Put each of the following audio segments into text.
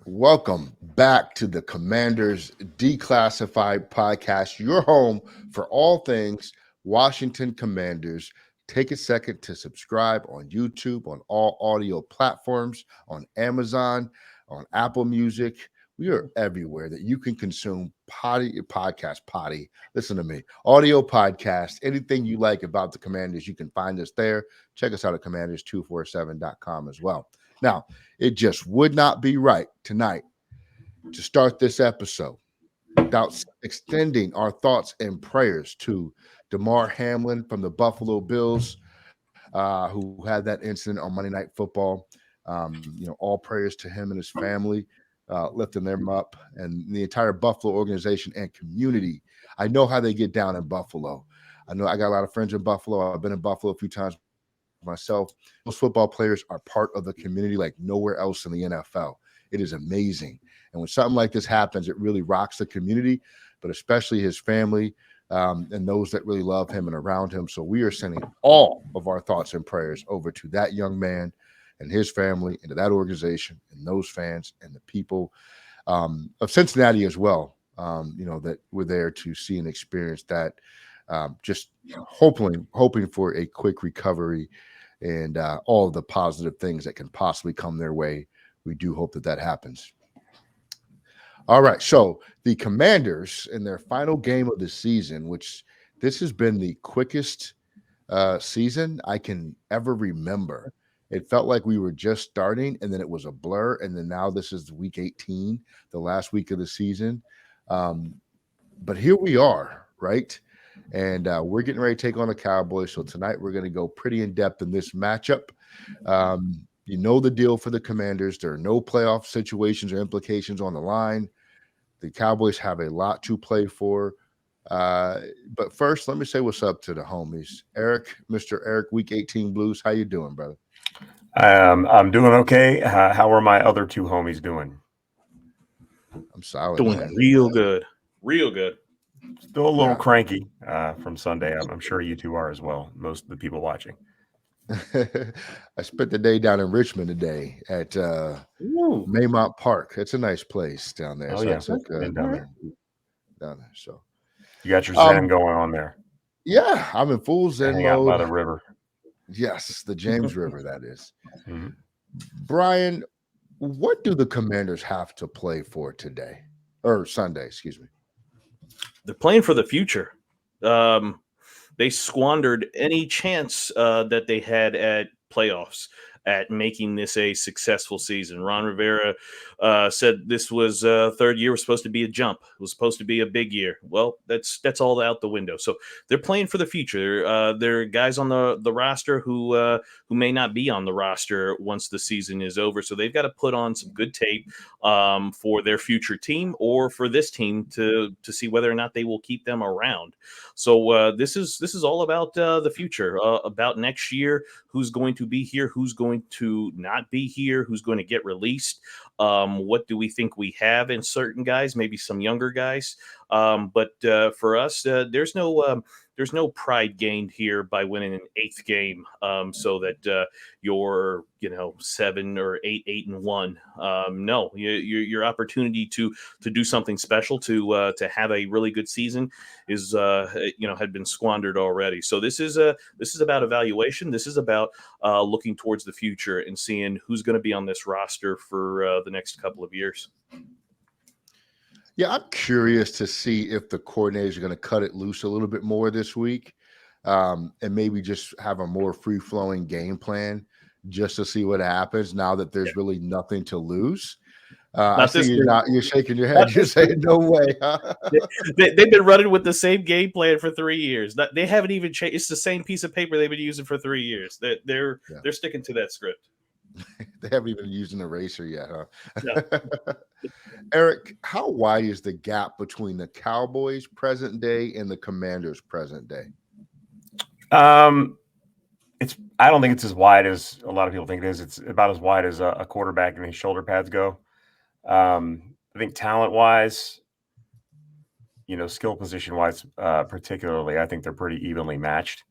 Welcome back to the Commanders Declassified podcast, your home for all things Washington Commanders. Take a second to subscribe on YouTube, on all audio platforms, on Amazon, on Apple Music. We are everywhere that you can consume podcast. Listen to me. Audio podcast, anything you like about the Commanders, you can find us there. Check us out at commanders247.com as well. Now, it just would not be right tonight to start this episode without extending our thoughts and prayers to Demar Hamlin from the Buffalo Bills, who had that incident on Monday Night Football. All prayers to him and his family, lifting them up, and the entire Buffalo organization and community. I know how they get down in Buffalo. I know I got a lot of friends in Buffalo. I've been in Buffalo a few times myself. Those football players are part of the community like nowhere else in the NFL. It is amazing. And when something like this happens, it really rocks the community, but especially his family and those that really love him and around him. So we are sending all of our thoughts and prayers over to that young man and his family, and to that organization and those fans and the people of Cincinnati as well, that were there to see and experience that. Just hoping for a quick recovery and all of the positive things that can possibly come their way. We do hope that happens. All right, so the Commanders in their final game of the season, which this has been the quickest season I can ever remember. It felt like we were just starting, and then it was a blur, and then now this is week 18, the last week of the season. But here we are, right? And we're getting ready to take on the Cowboys. So tonight we're going to go pretty in-depth in this matchup. You know the deal for the Commanders. There are no playoff situations or implications on the line. The Cowboys have a lot to play for. But first, let me say what's up to the homies. Eric, Mr. Eric, Week 18 Blues. How you doing, brother? I'm doing okay. How are my other two homies doing? I'm solid. Doing man. real good. Real good. Still a little cranky from Sunday. I'm sure you two are as well, most of the people watching. I spent the day down in Richmond today at Maymont Park. It's a nice place down there. Oh, So yeah. I took Been down there. So you got your Zen going on there. Yeah, I'm in full Zen Hang out mode. by the river. Yes, the James River, that is. Mm-hmm. Brian, what do the Commanders have to play for today? Or Sunday, excuse me. They're playing for the future. They squandered any chance that they had at playoffs, at making this a successful season. Ron Rivera said this was third year was supposed to be a jump. It was supposed to be a big year. Well, that's all out the window. So they're playing for the future. There are guys on the roster who may not be on the roster once the season is over. So they've got to put on some good tape for their future team or for this team to see whether or not they will keep them around. So this is all about the future, about next year, who's going to be here, who's going to not be here, who's going to get released. What do we think we have in certain guys, maybe some younger guys. But for us, there's no pride gained here by winning an eighth game, so that you're 7 or 8-1. No, your opportunity to do something special, to have a really good season is had been squandered already. So this is about evaluation. This is about looking towards the future and seeing who's going to be on this roster for the next couple of years. Yeah, I'm curious to see if the coordinators are going to cut it loose a little bit more this week, and maybe just have a more free-flowing game plan just to see what happens now that there's really nothing to lose. I see you're shaking your head. You're saying no way. Huh? They've been running with the same game plan for 3 years. They haven't even changed. It's the same piece of paper they've been using for 3 years. They're sticking to that script. They haven't even used an eraser yet, huh? No. Eric, how wide is the gap between the Cowboys present day and the Commanders present day? I don't think it's as wide as a lot of people think it is. It's about as wide as a quarterback and his shoulder pads go. I think talent-wise, skill position-wise, particularly, I think they're pretty evenly matched.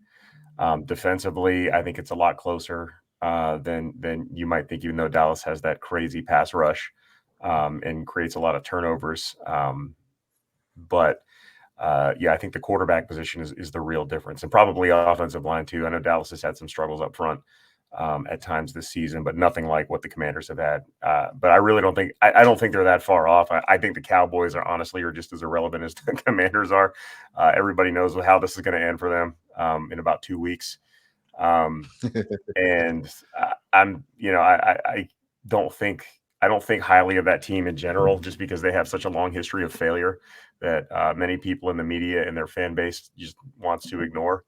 Defensively, I think it's a lot closer than you might think, even though Dallas has that crazy pass rush. and creates a lot of turnovers. But I think the quarterback position is the real difference, and probably offensive line too. I know Dallas has had some struggles up front at times this season, but nothing like what the Commanders have had. But I really don't think I don't think they're that far off. I think the Cowboys are just as irrelevant as the Commanders are. Everybody knows how this is going to end for them in about 2 weeks. And I don't think highly of that team in general, just because they have such a long history of failure that many people in the media and their fan base just wants to ignore.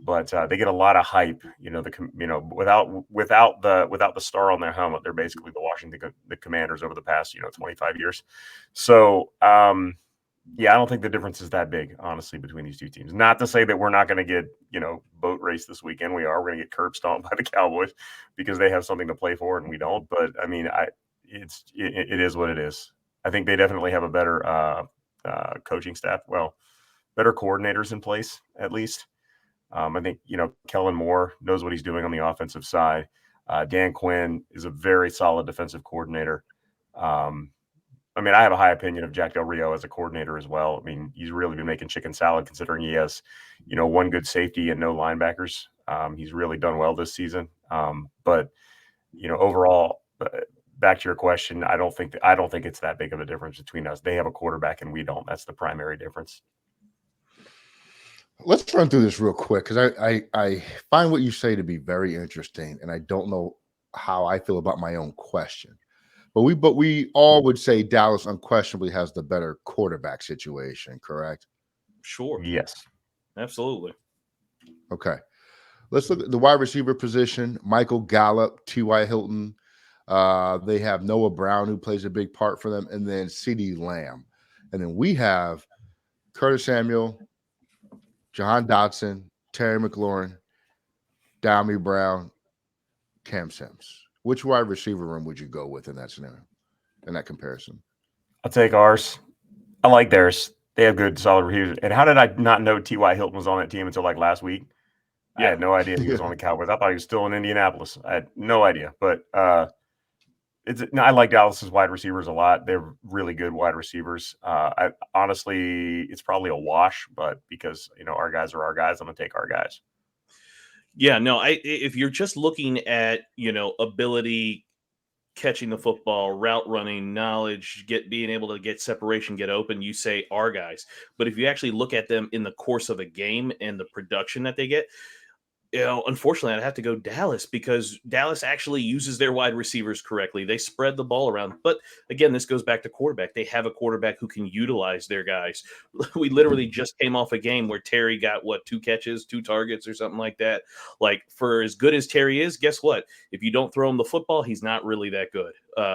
But they get a lot of hype, without the star on their helmet. They're basically the Commanders over the past 25 years. So I don't think the difference is that big, honestly, between these two teams. Not to say that we're not going to get boat race this weekend. We're going to get curb stomped by the Cowboys because they have something to play for and we don't. But I mean, it is what it is. I think they definitely have a better coaching staff. Well, better coordinators in place, at least. I think, Kellen Moore knows what he's doing on the offensive side. Dan Quinn is a very solid defensive coordinator. I have a high opinion of Jack Del Rio as a coordinator as well. I mean, he's really been making chicken salad considering he has, one good safety and no linebackers. He's really done well this season. But overall, back to your question, I don't think it's that big of a difference between us. They have a quarterback and we don't. That's the primary difference. Let's run through this real quick because I find what you say to be very interesting, and I don't know how I feel about my own question. But we all would say Dallas unquestionably has the better quarterback situation, correct? Sure. Yes. Absolutely. Okay. Let's look at the wide receiver position. Michael Gallup, T.Y. Hilton. They have Noah Brown, who plays a big part for them, and then CeeDee Lamb. And then we have Curtis Samuel, Jahan Dotson, Terry McLaurin, Dami Brown, Cam Sims. Which wide receiver room would you go with in that scenario, in that comparison? I'll take ours. I like theirs. They have good, solid receivers. And how did I not know T.Y. Hilton was on that team until like last week? Yeah. I had no idea he was on the Cowboys. I thought he was still in Indianapolis. I had no idea. But I like Dallas's wide receivers a lot. They're really good wide receivers. Honestly, it's probably a wash, but because our guys are our guys, I'm gonna take our guys. Yeah, no, if you're just looking at, ability, catching the football, route running, knowledge, being able to get separation, get open, you say our guys. But if you actually look at them in the course of a game and the production that they get, unfortunately, I'd have to go Dallas because Dallas actually uses their wide receivers correctly. They spread the ball around. But again, this goes back to quarterback. They have a quarterback who can utilize their guys. We literally just came off a game where Terry got, 2 catches, 2 targets or something like that. Like, for as good as Terry is, guess what? If you don't throw him the football, he's not really that good.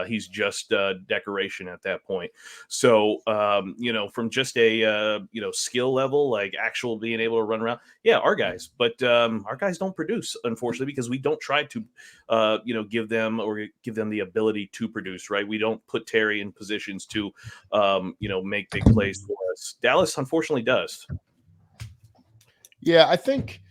He's just decoration at that point. So, from just a, skill level, like actual being able to run around, yeah, our guys. But our guys don't produce, unfortunately, because we don't try to, give them the ability to produce, right? We don't put Terry in positions to, make big plays for us. Dallas, unfortunately, does. Yeah, I think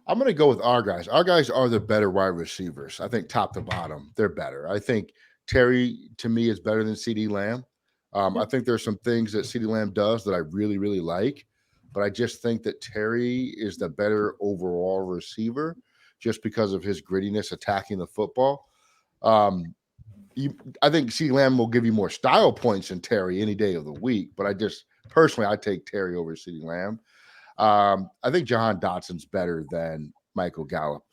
I'm going to go with our guys. Our guys are the better wide receivers. I think top to bottom, they're better. I think Terry, to me, is better than CeeDee Lamb. I think there's some things that CeeDee Lamb does that I really, really like, but I just think that Terry is the better overall receiver just because of his grittiness attacking the football. I think CeeDee Lamb will give you more style points than Terry any day of the week, but I take Terry over CeeDee Lamb. I think Jahan Dotson's better than Michael Gallup.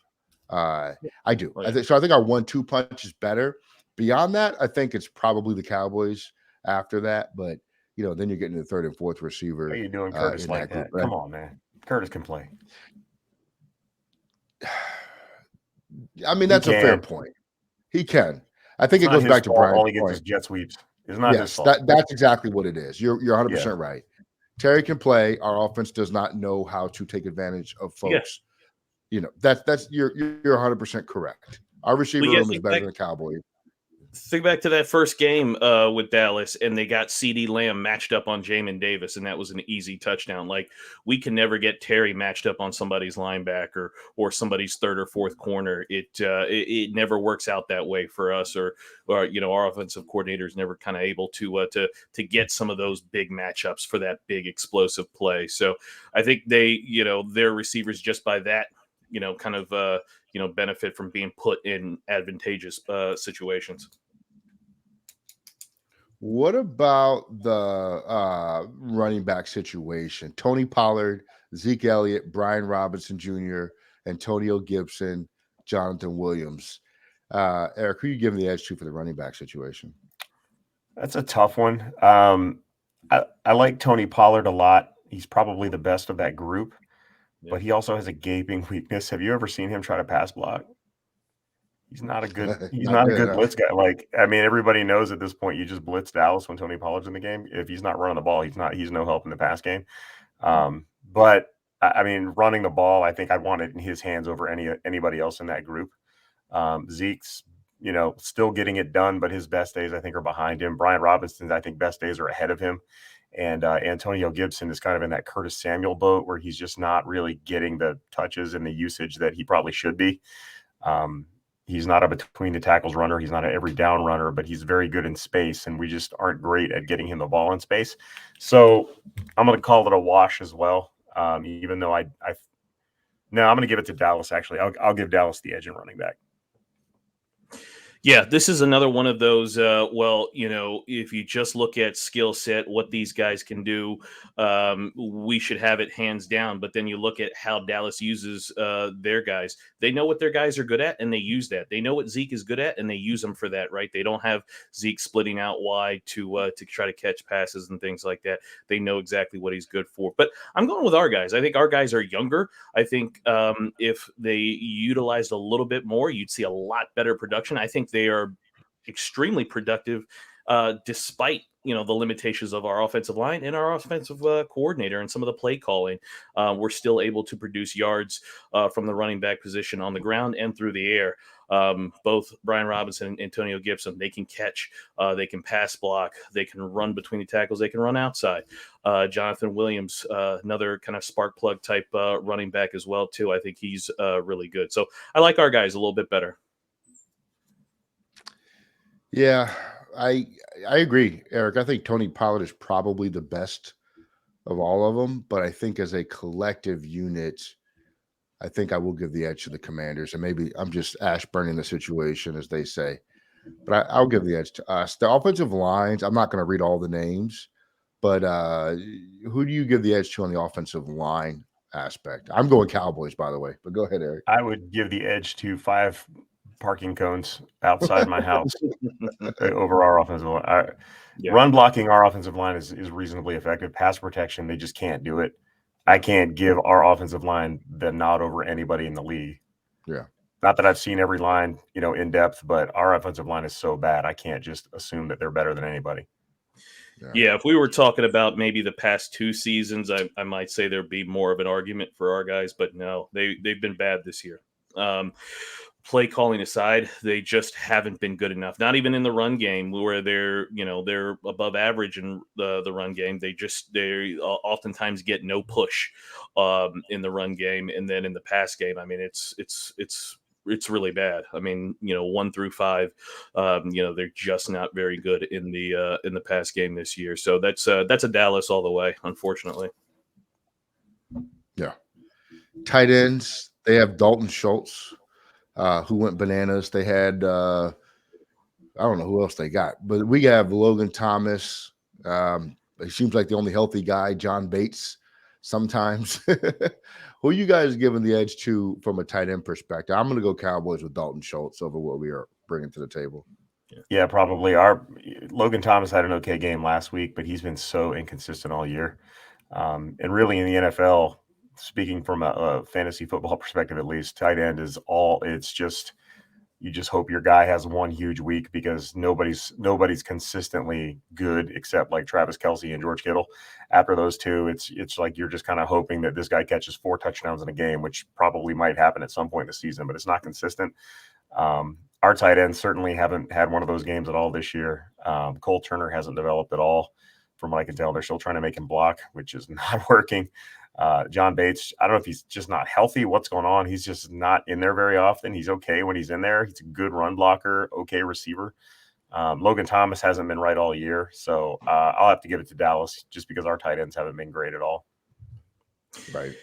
I do. I think our 1-2 punch is better. Beyond that, I think it's probably the Cowboys after that. But then you're getting the third and fourth receiver. What are you doing, Curtis, like that? Come on, man. Curtis can play. I mean, that's a fair point. He can. I think it goes back to Brian's all he gets point. Is jet sweeps. It's not his fault. That's exactly what it is. You're 100% right. Terry can play. Our offense does not know how to take advantage of folks. Yeah. That's you're 100% correct. Our receiver room is better than the Cowboys. think back to that first game with Dallas, and they got CeeDee Lamb matched up on Jamin Davis, and that was an easy touchdown. Like, we can never get Terry matched up on somebody's linebacker or somebody's third or fourth corner. It never works out that way for us, or our offensive coordinators never kind of able to get some of those big matchups for that big explosive play. So I think their receivers, just by that, kind of benefit from being put in advantageous situations. What about the running back situation? Tony Pollard, Zeke Elliott, Brian Robinson Jr., Antonio Gibson, Jonathan Williams. Eric, who are you giving the edge to for the running back situation? That's a tough one. I like Tony Pollard a lot. He's probably the best of that group, but he also has a gaping weakness. Have you ever seen him try to pass block? He's not a good. He's not a good blitz guy. Like, I mean, everybody knows at this point you just blitz Dallas when Tony Pollard's in the game. If he's not running the ball, he's no help in the pass game. But I mean, running the ball, I think I'd want it in his hands over anybody else in that group. Zeke's, still getting it done, but his best days, I think, are behind him. Brian Robinson's, I think, best days are ahead of him. And Antonio Gibson is kind of in that Curtis Samuel boat where he's just not really getting the touches and the usage that he probably should be. He's not a between the tackles runner. He's not an every down runner, but he's very good in space, and we just aren't great at getting him the ball in space. So I'm going to call it a wash as well, even though I'm going to give it to Dallas, actually. I'll give Dallas the edge in running back. Yeah, this is another one of those, if you just look at skill set, what these guys can do, we should have it hands down. But then you look at how Dallas uses their guys. They know what their guys are good at, and they use that. They know what Zeke is good at, and they use them for that, right? They don't have Zeke splitting out wide to try to catch passes and things like that. They know exactly what he's good for. But I'm going with our guys. I think our guys are younger. I think if they utilized a little bit more, you'd see a lot better production. I think they are extremely productive despite the limitations of our offensive line and our offensive coordinator and some of the play calling. We're still able to produce yards from the running back position on the ground and through the air. Both Brian Robinson and Antonio Gibson, they can catch, they can pass block, they can run between the tackles, they can run outside. Jonathan Williams, another kind of spark plug type running back as well too. I think he's really good. So I like our guys a little bit better. Yeah, I agree, Eric. I think Tony Pollard is probably the best of all of them, but I think as a collective unit, I think I will give the edge to the Commanders. And maybe I'm just ash burning the situation, as they say, but I'll give the edge to us. The offensive lines, I'm not going to read all the names, but who do you give the edge to on the offensive line aspect? I'm going Cowboys, by the way, but go ahead, Eric. I would give the edge to 5 parking cones outside my house over our offensive line. Run blocking our offensive line is reasonably effective. Pass protection, they just can't do it. I can't give our offensive line the nod over anybody in the league. Yeah. Not that I've seen every line, in depth, but our offensive line is so bad. I can't just assume that they're better than anybody. Yeah, if we were talking about maybe the past 2 seasons, I might say there'd be more of an argument for our guys, but no, they've been bad this year. Play calling aside, they just haven't been good enough. Not even in the run game where they're above average in the run game. They oftentimes get no push in the run game, and then in the pass game, I mean, it's really bad. I mean, 1 through 5, they're just not very good in the pass game this year. So that's a Dallas all the way, unfortunately. Yeah. Tight ends, they have Dalton Schultz, who went bananas. They had I don't know who else they got, but we have Logan Thomas. He seems like the only healthy guy. John Bates sometimes. Who are you guys giving the edge to from a tight end perspective? I'm going to go Cowboys with Dalton Schultz over what we are bringing to the table. Yeah, probably. Our Logan Thomas had an okay game last week, but he's been so inconsistent all year. And really in the NFL, speaking from a fantasy football perspective, at least, tight end is it's just, you just hope your guy has one huge week because nobody's consistently good except like Travis Kelce and George Kittle. After those two, it's like you're just kind of hoping that this guy catches 4 touchdowns in a game, which probably might happen at some point in the season, but it's not consistent. our tight ends certainly haven't had one of those games at all this year. Cole Turner hasn't developed at all. From what I can tell, they're still trying to make him block, which is not working. John Bates, I don't know if he's just not healthy. What's going on? He's just not in there very often. He's okay when he's in there. He's a good run blocker, okay receiver. Logan Thomas hasn't been right all year. So I'll have to give it to Dallas just because our tight ends haven't been great at all. Right.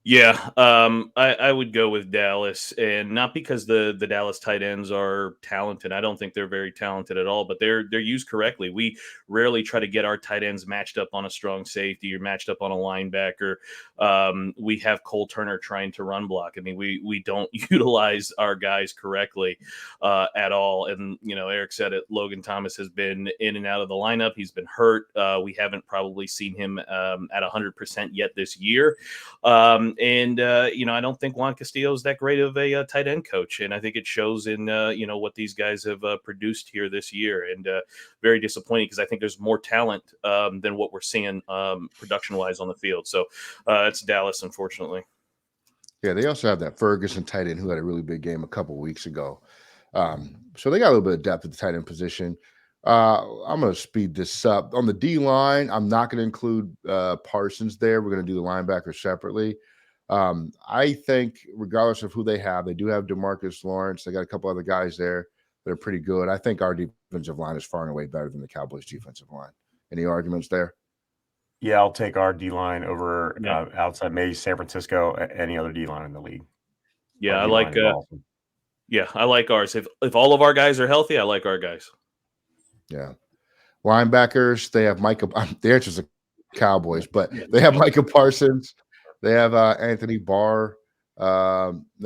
Yeah, I would go with Dallas, and not because the Dallas tight ends are talented. I don't think they're very talented at all, but they're used correctly. We rarely try to get our tight ends matched up on a strong safety or matched up on a linebacker. We have Cole Turner trying to run block. I mean, we don't utilize our guys correctly at all. And Eric said it. Logan Thomas has been in and out of the lineup. He's been hurt. We haven't probably seen him at 100% yet this year. I don't think Juan Castillo is that great of a tight end coach, and I think it shows in what these guys have produced here this year, and very disappointing because I think there's more talent than what we're seeing production wise on the field. So it's Dallas, unfortunately. Yeah, they also have that Ferguson tight end who had a really big game a couple weeks ago. So they got a little bit of depth at the tight end position. I'm going to speed this up. On the D line, I'm not going to include Parsons there. We're going to do the linebackers separately. I think regardless of who they do have DeMarcus Lawrence. They got a couple other guys there that are pretty good. I think our defensive line is far and away better than the Cowboys defensive line. Any arguments there? Yeah, I'll take our D-line over outside maybe San Francisco, any other D-line in the league. Yeah, I like awesome. Yeah, I like ours. If all of our guys are healthy, I like our guys. Yeah. Linebackers, they have Micah. The answer's the Cowboys, but they have Micah Parsons. They have Anthony Barr. They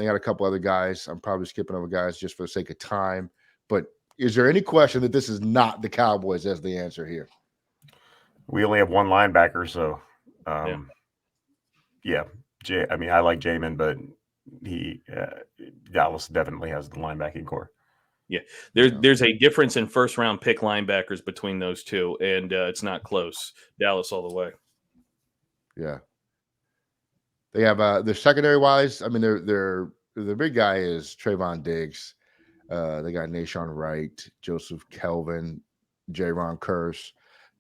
got a couple other guys. I'm probably skipping over guys just for the sake of time. But is there any question that this is not the Cowboys as the answer here? We only have one linebacker, so I like Jamin, but Dallas definitely has the linebacking core. Yeah, there's a difference in first round pick linebackers between those two, and it's not close. Dallas all the way. Yeah, they have their secondary wise. I mean, their big guy is Trevonne Diggs. They got Nashawn Wright, Joseph Kelvin, J-Ron Kearse,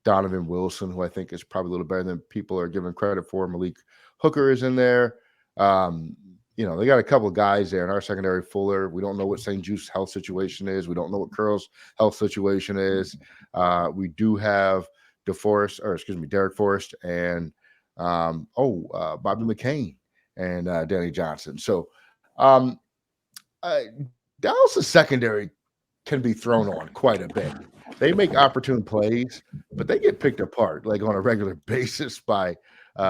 Donovan Wilson, who I think is probably a little better than people are giving credit for. Malik Hooker is in there. They got a couple of guys there in our secondary. Fuller. We don't know what St. Juste's health situation is. We don't know what Curl's health situation is. We do have Derek Forrest and Bobby McCain and Danny Johnson. So Dallas' secondary can be thrown on quite a bit. They make opportune plays, but they get picked apart like on a regular basis by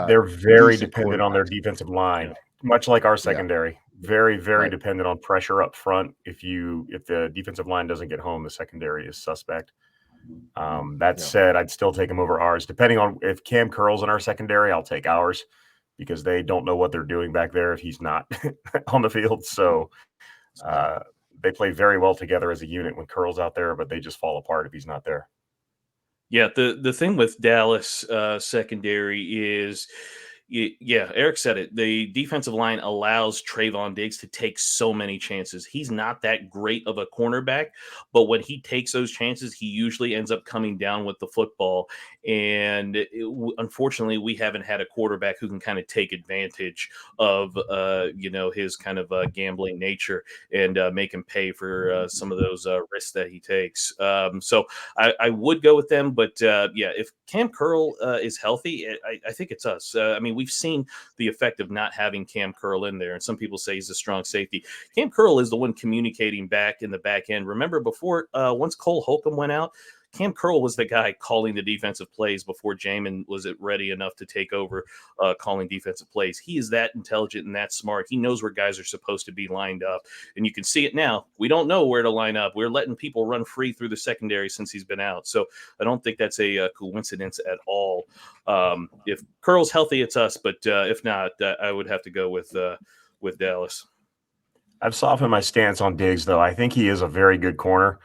they're very dependent on their defensive line, much like our secondary. Yeah. Very, very dependent on pressure up front. If the defensive line doesn't get home, the secondary is suspect. That said, I'd still take him over ours. Depending on if Cam Curl's in our secondary, I'll take ours because they don't know what they're doing back there if he's not on the field. So they play very well together as a unit when Curl's out there, but they just fall apart if he's not there. Yeah, the thing with Dallas secondary is, Eric said it. The defensive line allows Trevonne Diggs to take so many chances. He's not that great of a cornerback, but when he takes those chances, he usually ends up coming down with the football. And unfortunately, we haven't had a quarterback who can kind of take advantage of, his kind of gambling nature and make him pay for some of those risks that he takes. So I would go with them, but if Cam Curl is healthy, I think it's us. We've seen the effect of not having Cam Curl in there, and some people say he's a strong safety. Cam Curl is the one communicating back in the back end. Remember, before once Cole Holcomb went out, Cam Curl was the guy calling the defensive plays before Jamin was ready enough to take over calling defensive plays. He is that intelligent and that smart. He knows where guys are supposed to be lined up, and you can see it now. We don't know where to line up. We're letting people run free through the secondary since he's been out, so I don't think that's a coincidence at all. If Curl's healthy, it's us, but if not, I would have to go with Dallas. I've softened my stance on Diggs, though. I think he is a very good corner,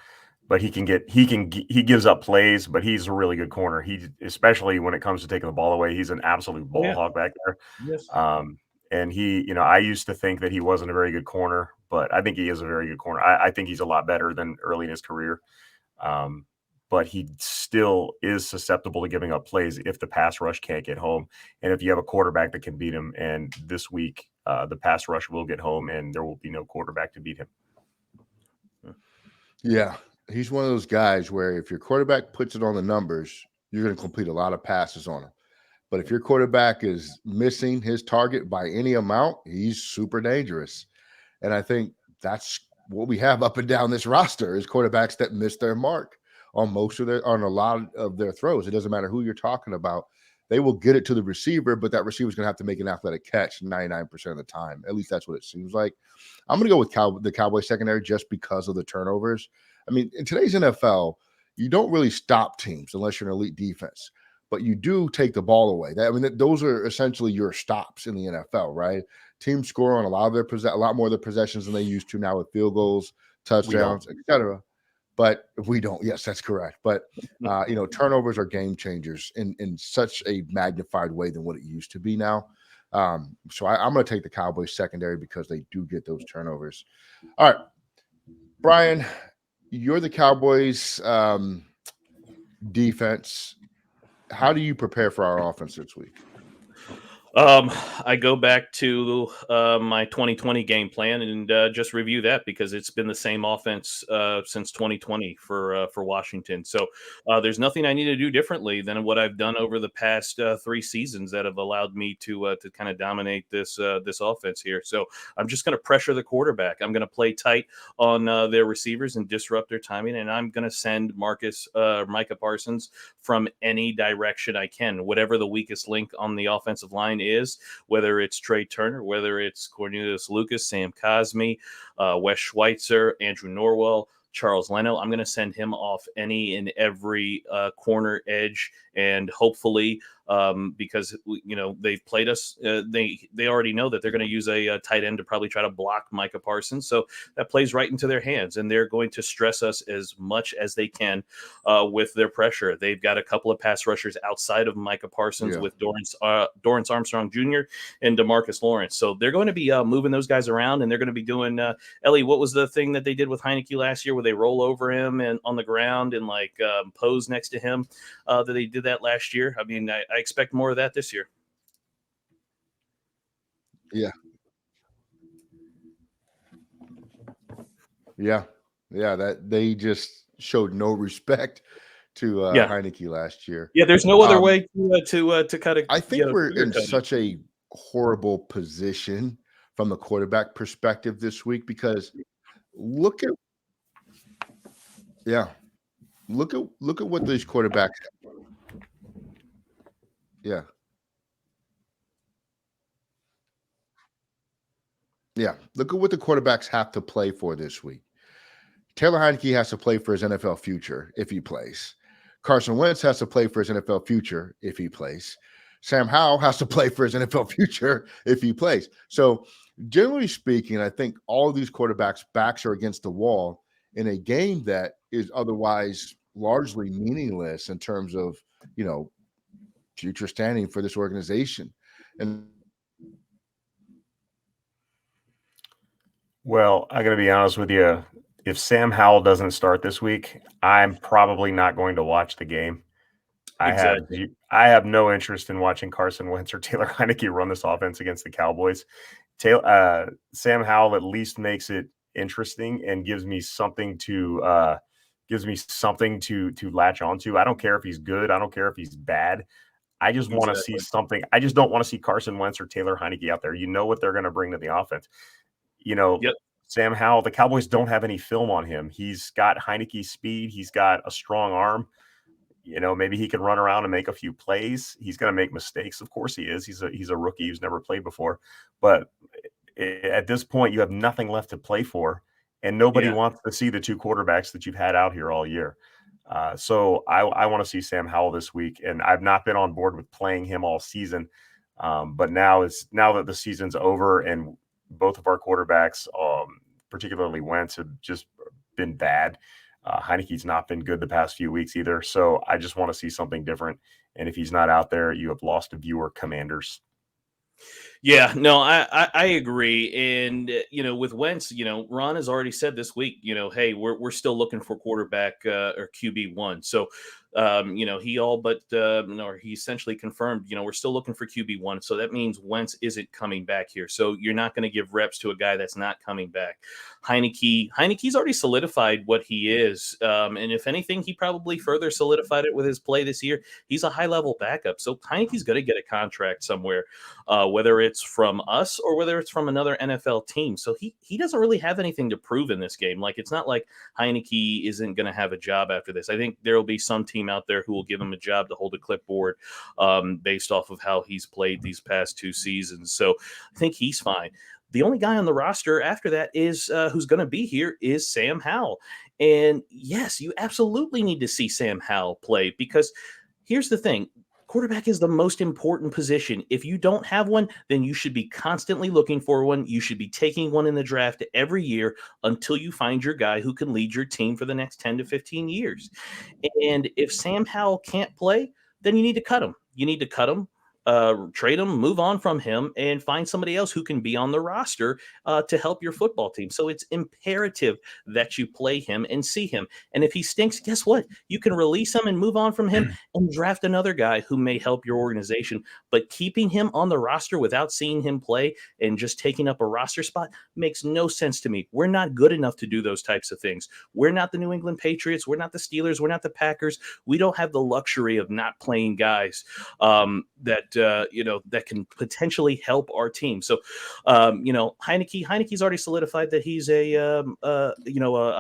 but he gives up plays, but he's a really good corner. Especially when it comes to taking the ball away, he's an absolute ball hog back there. Yes. And I used to think that he wasn't a very good corner, but I think he is a very good corner. I think he's a lot better than early in his career. But he still is susceptible to giving up plays if the pass rush can't get home. And if you have a quarterback that can beat him, and this week the pass rush will get home and there will be no quarterback to beat him. Yeah, he's one of those guys where if your quarterback puts it on the numbers, you're going to complete a lot of passes on him. But if your quarterback is missing his target by any amount, he's super dangerous. And I think that's what we have up and down this roster is quarterbacks that miss their mark on a lot of their throws. It doesn't matter who you're talking about. They will get it to the receiver, but that receiver's going to have to make an athletic catch 99% of the time. At least that's what it seems like. I'm going to go with the Cowboys secondary just because of the turnovers. I mean, in today's NFL, you don't really stop teams unless you're an elite defense, but you do take the ball away. Those are essentially your stops in the NFL, right? Teams score on a lot more of their possessions than they used to now with field goals, touchdowns, etc. But we don't. Yes, that's correct. But turnovers are game changers in such a magnified way than what it used to be now. So I'm going to take the Cowboys secondary because they do get those turnovers. All right, Brian, you're the Cowboys defense. How do you prepare for our offense this week? I go back to my 2020 game plan and just review that because it's been the same offense since 2020 for Washington. So there's nothing I need to do differently than what I've done over the past 3 seasons that have allowed me to kind of dominate this offense here. So I'm just going to pressure the quarterback. I'm going to play tight on their receivers and disrupt their timing, and I'm going to send Micah Parsons from any direction I can, whatever the weakest link on the offensive line is, whether it's Trey Turner, whether it's Cornelius Lucas, Sam Cosmi, Wes Schweitzer, Andrew Norwell, Charles Leno. I'm going to send him off any and every corner edge, and hopefully because they've played us, they already know that they're going to use a tight end to probably try to block Micah Parsons. So that plays right into their hands, and they're going to stress us as much as they can with their pressure. They've got a couple of pass rushers outside of Micah Parsons with Dorrance Armstrong Jr. and DeMarcus Lawrence. So they're going to be moving those guys around, and they're going to be doing Ellie, what was the thing that they did with Heineke last year where they roll over him and on the ground and pose next to him? That they did that last year. I mean, I expect more of that this year. Yeah. That they just showed no respect to Heineke last year. Yeah, there's no other way to kind of. I think we're in such a horrible position from the quarterback perspective this week because look at what these quarterbacks. Yeah. Look at what the quarterbacks have to play for this week. Taylor Heineke has to play for his NFL future if he plays. Carson Wentz has to play for his NFL future if he plays. Sam Howell has to play for his NFL future if he plays. So generally speaking, I think all of these quarterbacks' backs are against the wall in a game that is otherwise largely meaningless in terms of, future standing for this organization. And well, I got to be honest with you. If Sam Howell doesn't start this week, I'm probably not going to watch the game. Exactly. I have no interest in watching Carson Wentz or Taylor Heineke run this offense against the Cowboys. Sam Howell at least makes it interesting and gives me something to latch onto. I don't care if he's good. I don't care if he's bad. I just want to see something. I just don't want to see Carson Wentz or Taylor Heineke out there. You know what they're going to bring to the offense. Sam Howell, the Cowboys don't have any film on him. He's got Heineke's speed. He's got a strong arm. Maybe he can run around and make a few plays. He's going to make mistakes. Of course he is. He's a rookie who's never played before. But at this point, you have nothing left to play for, and nobody wants to see the 2 quarterbacks that you've had out here all year. So I want to see Sam Howell this week, and I've not been on board with playing him all season. But now that the season's over and both of our quarterbacks, particularly Wentz, have just been bad. Heineke's not been good the past few weeks either. So I just want to see something different. And if he's not out there, you have lost a viewer, Commanders. Yeah, no, I agree. And, with Wentz, Ron has already said this week, hey, we're still looking for quarterback or QB1. So, he all but, or he essentially confirmed, we're still looking for QB1. So that means Wentz isn't coming back here. So you're not going to give reps to a guy that's not coming back. Heineke's already solidified what he is. And if anything, he probably further solidified it with his play this year. He's a high level backup. So Heineke's going to get a contract somewhere, whether it's from us or whether it's from another NFL team. So he doesn't really have anything to prove in this game. Like, it's not like Heineke isn't going to have a job after this. I think there will be some team out there who will give him a job to hold a clipboard based off of how he's played these past 2 seasons. So I think he's fine. The only guy on the roster after that is who's going to be here is Sam Howell. And yes, you absolutely need to see Sam Howell play, because here's the thing. Quarterback is the most important position. If you don't have one, then you should be constantly looking for one. You should be taking one in the draft every year until you find your guy who can lead your team for the next 10 to 15 years. And if Sam Howell can't play, then you need to cut him. You need to cut him, trade him, move on from him, and find somebody else who can be on the roster to help your football team. So it's imperative that you play him and see him. And if he stinks, guess what? You can release him and move on from him and draft another guy who may help your organization. But keeping him on the roster without seeing him play and just taking up a roster spot makes no sense to me. We're not good enough to do those types of things. We're not the New England Patriots. We're not the Steelers. We're not the Packers. We don't have the luxury of not playing guys that can potentially help our team. So, Heineke's already solidified that he's a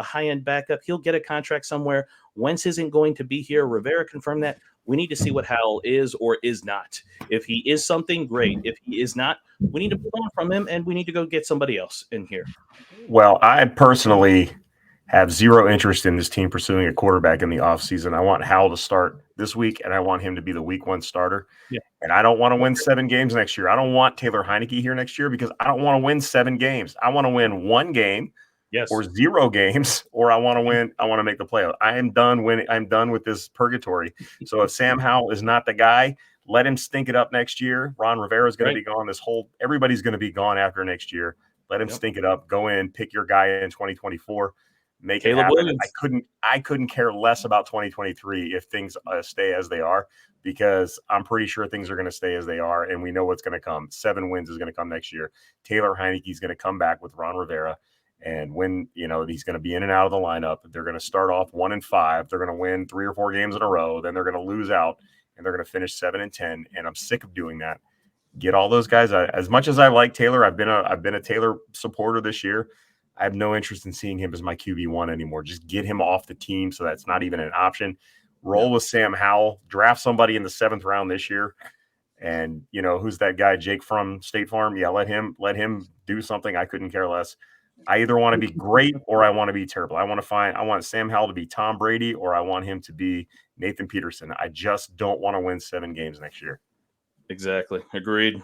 high-end backup. He'll get a contract somewhere. Wentz isn't going to be here. Rivera confirmed that. We need to see what Howell is or is not. If he is something, great. If he is not, we need to move on from him, and we need to go get somebody else in here. Well, I personally have zero interest in this team pursuing a quarterback in the offseason. I want Howell to start this week, and I want him to be the week 1 starter. Yeah. And I don't want to win 7 games next year. I don't want Taylor Heineke here next year, because I don't want to win 7 games. I want to win 1 game, yes, or 0 games, or I want to win. I want to make the playoff. I am done winning. I'm done with this purgatory. So if Sam Howell is not the guy, let him stink it up next year. Ron Rivera is going to be gone. Everybody's going to be gone after next year. Let him stink it up. Go in, pick your guy in 2024. Make it happen. I couldn't care less about 2023 if things stay as they are, because I'm pretty sure things are going to stay as they are, and we know what's going to come. 7 wins is going to come next year. Taylor Heineke is going to come back with Ron Rivera, and when he's going to be in and out of the lineup. They're going to start off 1-5. They're going to win 3 or 4 games in a row. Then they're going to lose out, and they're going to finish 7-10. And I'm sick of doing that. Get all those guys. As much as I like Taylor, I've been a Taylor supporter this year. I have no interest in seeing him as my QB1 anymore. Just get him off the team, so that's not even an option. Roll with Sam Howell. Draft somebody in the 7th round this year. And who's that guy, Jake from State Farm? Yeah, let him do something. I couldn't care less. I either want to be great or I want to be terrible. I want Sam Howell to be Tom Brady, or I want him to be Nathan Peterson. I just don't want to win 7 games next year. Exactly. Agreed.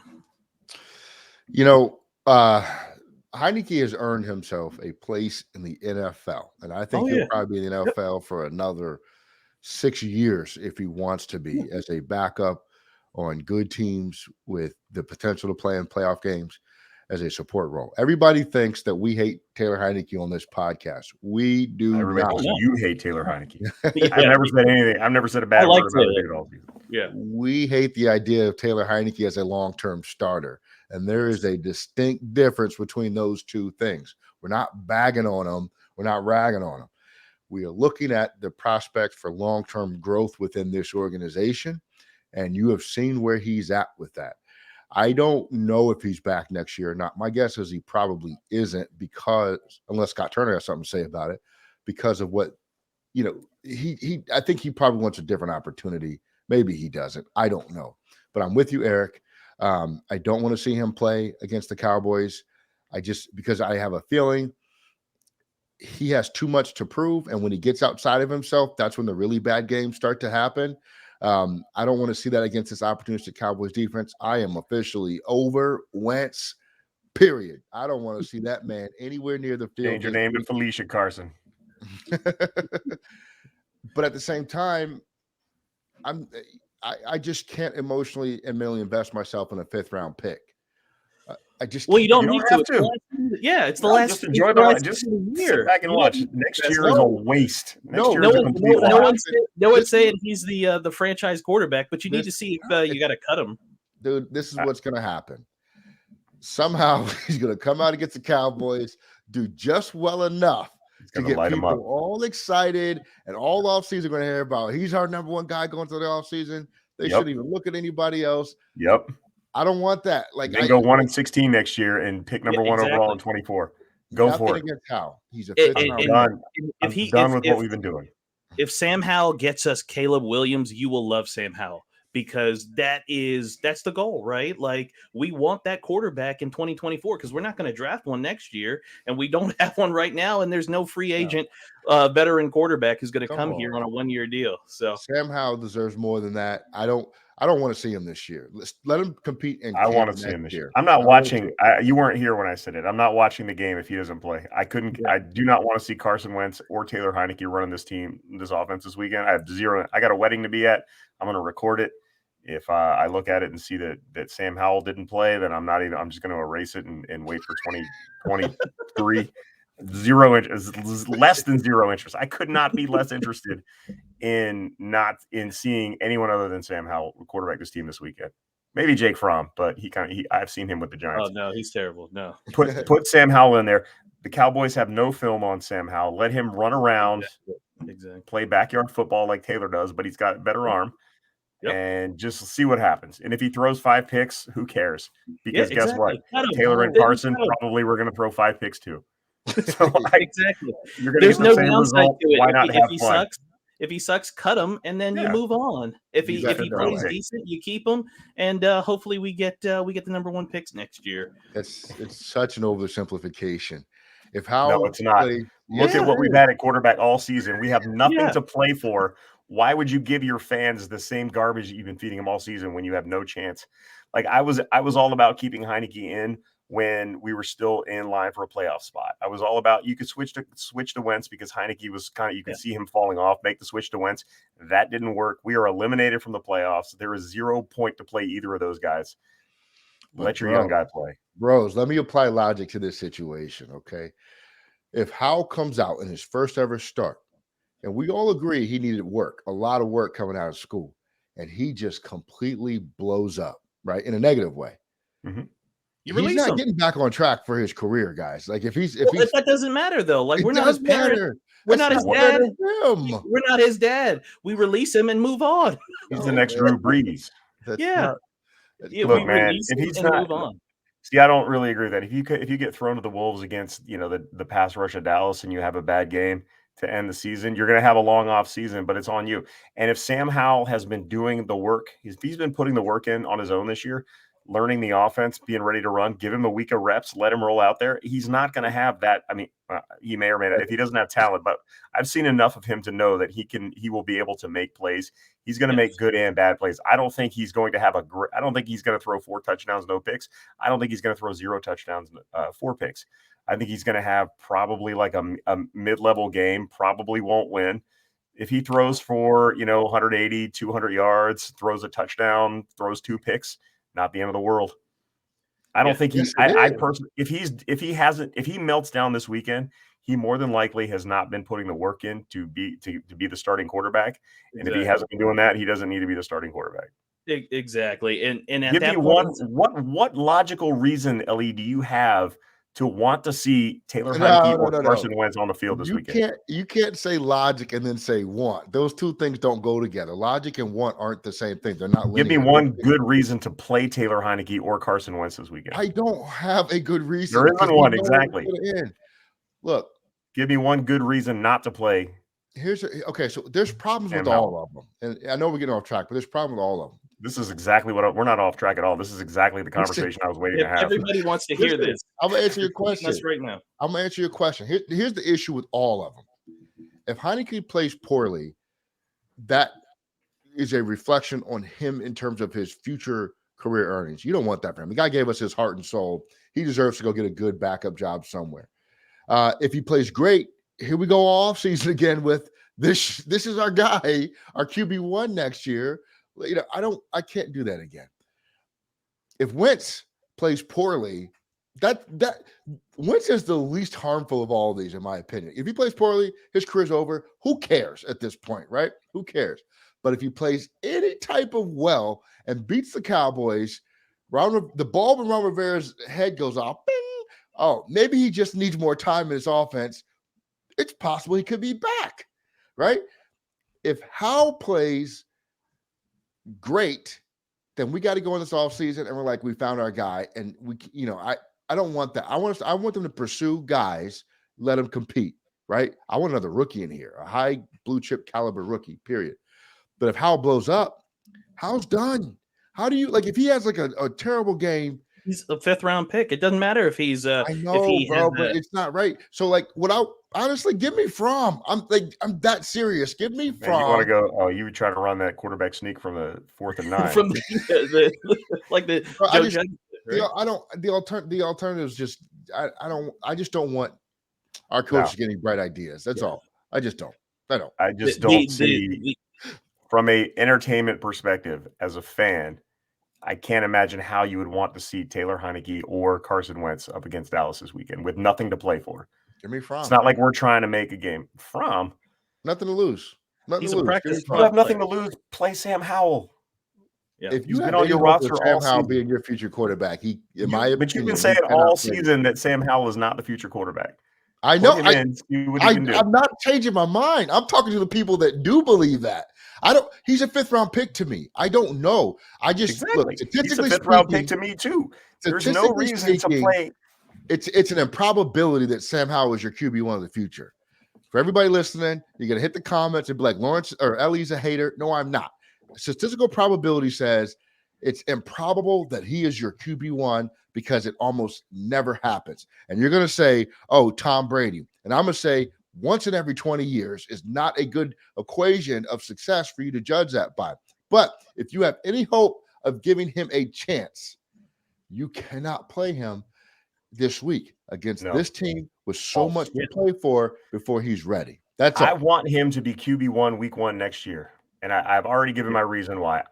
Heineke has earned himself a place in the NFL, and I think he'll probably be in the NFL for another 6 years if he wants to be, as a backup on good teams with the potential to play in playoff games as a support role. Everybody thinks that we hate Taylor Heineke on this podcast. We do not. You hate Taylor Heineke. I've never said anything. I've never said a bad word about it at all. Yeah. We hate the idea of Taylor Heineke as a long-term starter. And there is a distinct difference between those two things. We're not bagging on him. We're not ragging on him. We are looking at the prospects for long-term growth within this organization. And you have seen where he's at with that. I don't know if he's back next year or not. My guess is he probably isn't, because unless Scott Turner has something to say about it, because of what, I think he probably wants a different opportunity. Maybe he doesn't. I don't know. But I'm with you, Eric. I don't want to see him play against the Cowboys. Because I have a feeling he has too much to prove. And when he gets outside of himself, that's when the really bad games start to happen. I don't want to see that against this opportunistic Cowboys defense. I am officially over Wentz, period. I don't want to see that man anywhere near the field. Change your name to Felicia Carson. But at the same time, I just can't emotionally and mentally invest myself in a 5th round pick. I just Well, you don't You need don't to. have It's the to. last, yeah, it's the No, last. just It's enjoy the the last just season of the sit year. back and You watch. don't- Next that's year is a no. waste. Next year No is a one, complete no waste. one's, no one's This- saying he's the franchise quarterback, but you need to see if you got to cut him. Dude, this is what's going to happen. Somehow he's going to come out against the Cowboys, do just well enough to gonna get light 'em people up. all excited, and all offseason going to hear about he's our number one guy going through the offseason. They Yep. shouldn't even look at anybody else. Yep. I don't want that. Like, Then go 1-16 next year and pick number one overall in exactly. 24. Go nothing for it. against Howell. He's a And- fifth I'm round done. If I'm he, done if, with if, what we've been doing. if Sam Howell gets us Caleb Williams, you will love Sam Howell because that's the goal, right? Like we want that quarterback in 2024 because we're not going to draft one next year, and we don't have one right now, and there's no free agent veteran quarterback who's going to come here on a 1-year deal. So Sam Howell deserves more than that. I don't want to see him this year. Let him compete in I want camp to see him next this year. year. I'm not watching. You weren't here when I said it. I'm not watching the game if he doesn't play. I couldn't. Yeah. I do not want to see Carson Wentz or Taylor Heineke running this team, this offense this weekend. I have zero. I got a wedding to be at. I'm going to record it. If I look at it and see that Sam Howell didn't play, then I'm not even. I'm just going to erase it and wait for 2023. Less than zero interest. I could not be less interested in seeing anyone other than Sam Howell quarterback this team this weekend. Maybe Jake Fromm, but I've seen him with the Giants. oh no, he's terrible. No, Put Sam Howell in there. The Cowboys have no film on Sam Howell. Let him run around, exactly. play backyard football like Taylor does, but he's got a better arm. Yep. And just see what happens. And if he throws 5 picks, who cares? Because guess what? Cut him. Taylor and Carson probably were going to throw 5 picks too. So exactly. You're going to There's get the no same downside result. to it. Why not have fun? If he sucks, cut him, and then you Yeah. move on. If he plays Right. decent, you keep him, and hopefully we get the number 1 picks next year. It's such an oversimplification. If Howell No, it's not. plays, Look yes, at what it we've is. had at quarterback all season. We have nothing Yeah. to play for. Why would you give your fans the same garbage that you've been feeding them all season when you have no chance? Like I was all about keeping Heineke in when we were still in line for a playoff spot. I was all about you could switch to Wentz because Heineke was you could see him falling off, make the switch to Wentz. That didn't work. We are eliminated from the playoffs. There is 0 point to play either of those guys. Let your young guy play. Bros, let me apply logic to this situation, okay? If Howell comes out in his first ever start, and we all agree he needed work, a lot of work coming out of school, and he just completely blows up, right? In a negative way. Mm-hmm. He's not getting back on track for his career, guys. Like if that doesn't matter though. Like we're not his parent. We're not his dad. We're not his dad. We release him and move on. He's the next Drew Brees. Look, man, if he's not, move on. See, I don't really agree with that. If you get thrown to the Wolves against the pass rush of Dallas and you have a bad game to end the season, you're going to have a long off season, but it's on you. And if Sam Howell has been doing the work, he's been putting the work in on his own this year, learning the offense, being ready to run, give him a week of reps, let him roll out there. He's not going to have that. I mean, he may or may not, if he doesn't have talent, but I've seen enough of him to know that he will be able to make plays. He's going to make good and bad plays. I don't think he's going to have I don't think he's going to throw 4 touchdowns, no picks. I don't think he's going to throw 0 touchdowns, 4 picks. I think he's going to have probably like a mid-level game, probably won't win. If he throws for, 180, 200 yards, throws a touchdown, throws 2 picks, not the end of the world. I don't think I personally, if he melts down this weekend, he more than likely has not been putting the work in to be the starting quarterback. Exactly. And if he hasn't been doing that, he doesn't need to be the starting quarterback. Exactly. And at give that me point, what logical reason, Ellie, do you have to want to see Taylor Heineke or Carson Wentz on the field this weekend? You can't say logic and then say want. Those two things don't go together. Logic and want aren't the same thing. They're not linear. Give me one good reason to play Taylor Heineke or Carson Wentz this weekend. I don't have a good reason. There isn't one, exactly. Look. Give me one good reason not to play. So there's problems with all of them. And I know we're getting off track, but there's problems with all of them. This is exactly we're not off track at all. This is exactly the conversation I was waiting to have. Everybody wants to hear this. I'm going to answer your question. Right now. I'm going to answer your question. Here's the issue with all of them. If Heineke plays poorly, that is a reflection on him in terms of his future career earnings. You don't want that for him. The guy gave us his heart and soul. He deserves to go get a good backup job somewhere. If he plays great, here we go off season again with this. This is our guy, our QB1 next year. I can't do that again. If Wentz plays poorly, that Wentz is the least harmful of all of these, in my opinion. If he plays poorly, his career's over. Who cares at this point, right? Who cares? But if he plays any type of well and beats the Cowboys, the ball in Ron Rivera's head goes off. Bing! Oh, maybe he just needs more time in his offense. It's possible he could be back, right? If Howell plays great, then we got to go in this offseason and we're like, we found our guy. And I don't want that. I want them to pursue guys, let them compete, right? I want another rookie in here, a high blue chip caliber rookie, period. But if Howell blows up, Howell's done. How do you, like, if he has like a terrible game? He's a 5th round pick. It doesn't matter if he's I know, bro, but it's not right. So like, honestly, give me Fromm. I'm that serious. Give me Fromm. You want to go? Oh, you would try to run that quarterback sneak from the 4th and 9 from the Joe Jackson, right? The alternative is just I just don't want our coaches getting bright ideas. That's all. I just don't. I just don't see from a entertainment perspective as a fan. I can't imagine how you would want to see Taylor Heineke or Carson Wentz up against Dallas this weekend with nothing to play for. Give me Fromm. It's not like we're trying to make a game. Fromm, nothing to lose. He's a practice. You have nothing to lose. Play Sam Howell. Yeah. If you've been on your roster, Sam Howell being your future quarterback, but you've been saying all season that Sam Howell is not the future quarterback. I know. I'm not changing my mind. I'm talking to the people that do believe that. He's a 5th round pick to me. I don't know. I just look, he's a 5th round pick to me too. There's no reason to play. It's an improbability that Sam Howell is your QB1 of the future. For everybody listening, you're gonna hit the comments and be like, Lawrence or Ellie's a hater. No, I'm not. Statistical probability says it's improbable that he is your QB1 because it almost never happens. And you're gonna say, oh, Tom Brady. And I'm gonna say once in every 20 years is not a good equation of success for you to judge that by. But if you have any hope of giving him a chance, you cannot play him this week against this team with so much to play for before he's ready. I want him to be QB1 week 1 next year. And I've already given my reason why.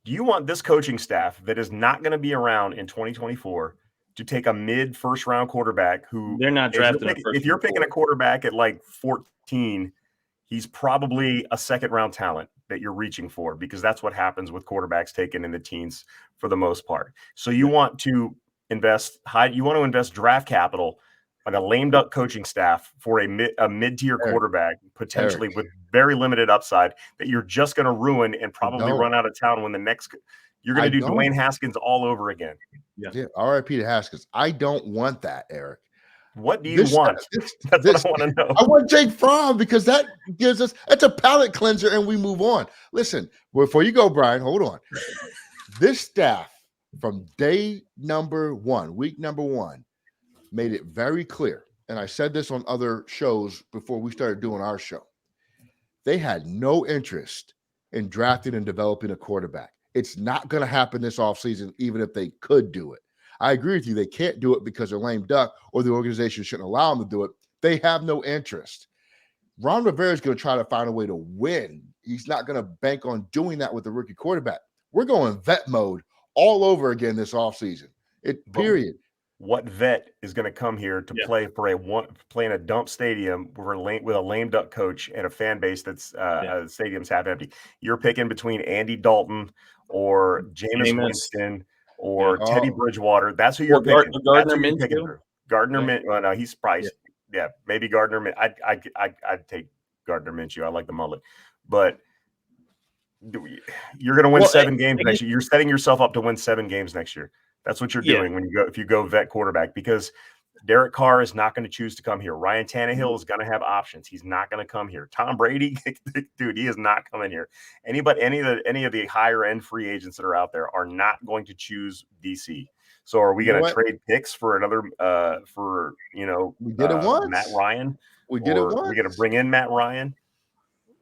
Do you want this coaching staff that is not going to be around in 2024 to take a mid-first round quarterback who they're not drafting? If you're picking a quarterback at like 14, he's probably a 2nd round talent that you're reaching for, because that's what happens with quarterbacks taken in the teens for the most part. So you want to invest draft capital on a lame duck coaching staff for a mid-tier quarterback, potentially with very limited upside, that you're just going to ruin and probably run out of town when you're going to do Dwayne Haskins all over again. Yeah. RIP to Haskins. I don't want that, Eric. What do you want? That's what I want to know. I want Jake Fromm, because that's a palate cleanser and we move on. Listen, before you go, Brian, hold on. This staff from day number 1, week number 1, made it very clear, and I said this on other shows before we started doing our show, they had no interest in drafting and developing a quarterback. It's not going to happen this offseason, even if they could do it. I agree with you. They can't do it because they're lame duck or the organization shouldn't allow them to do it. They have no interest. Ron Rivera is going to try to find a way to win. He's not going to bank on doing that with a rookie quarterback. We're going vet mode all over again this offseason. Period. What vet is going to come here to play in a dump stadium with a lame duck coach and a fan base that's stadium's half empty? You're picking between Andy Dalton or Jameis Winston or Teddy Bridgewater. That's who you're picking. Gardner Minshew. Gardner Minshew. Well, no, he's priced. Yeah, maybe Gardner. I'd take Gardner Minshew. I like the mullet, but you're going to win 7 games next year. You're setting yourself up to win 7 games next year. That's what you're doing if you go vet quarterback, because Derek Carr is not going to choose to come here. Ryan Tannehill is going to have options. He's not going to come here. Tom Brady, dude, he is not coming here. Any of the higher end free agents that are out there are not going to choose DC. So are we going to trade picks for another we did it once. Matt Ryan? We did it once. Are we going to bring in Matt Ryan?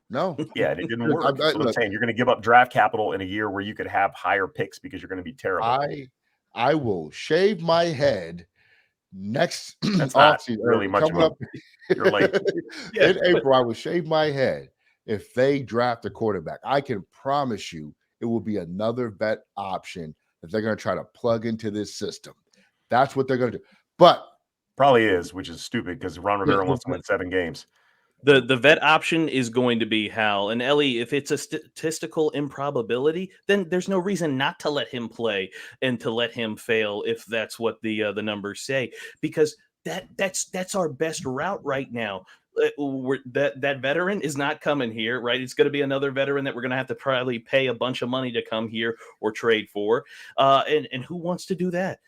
No. Yeah, it didn't work. That's what I'm saying. You're going to give up draft capital in a year where you could have higher picks because you're going to be terrible. I will shave my head next That's not really much of you're late. In April, I will shave my head if they draft a quarterback. I can promise you it will be another vet option that they're going to try to plug into this system. That's what they're going to do. But probably is, which is stupid because Ron Rivera wants to win 7 games. The vet option is going to be Howell. And Ellie, if it's a statistical improbability, then there's no reason not to let him play and to let him fail if that's what the numbers say, because that's our best route right now. That veteran is not coming here, right? It's going to be another veteran that we're going to have to probably pay a bunch of money to come here or trade for. And who wants to do that?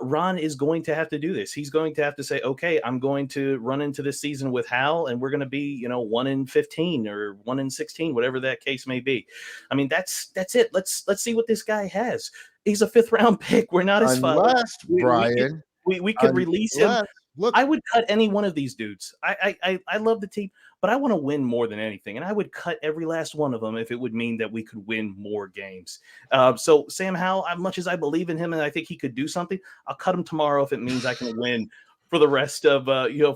Ron is going to have to do this. He's going to have to say, okay, I'm going to run into this season with Howell, and we're going to be, 1-15 or 1-16, whatever that case may be. I mean, that's it. Let's see what this guy has. He's a 5th round pick. We're not his father. Unless, Brian, we could release him. Look, I would cut any one of these dudes. I love the team, but I want to win more than anything. And I would cut every last one of them if it would mean that we could win more games. So Sam Howell, as much as I believe in him and I think he could do something, I'll cut him tomorrow if it means I can win for the rest of,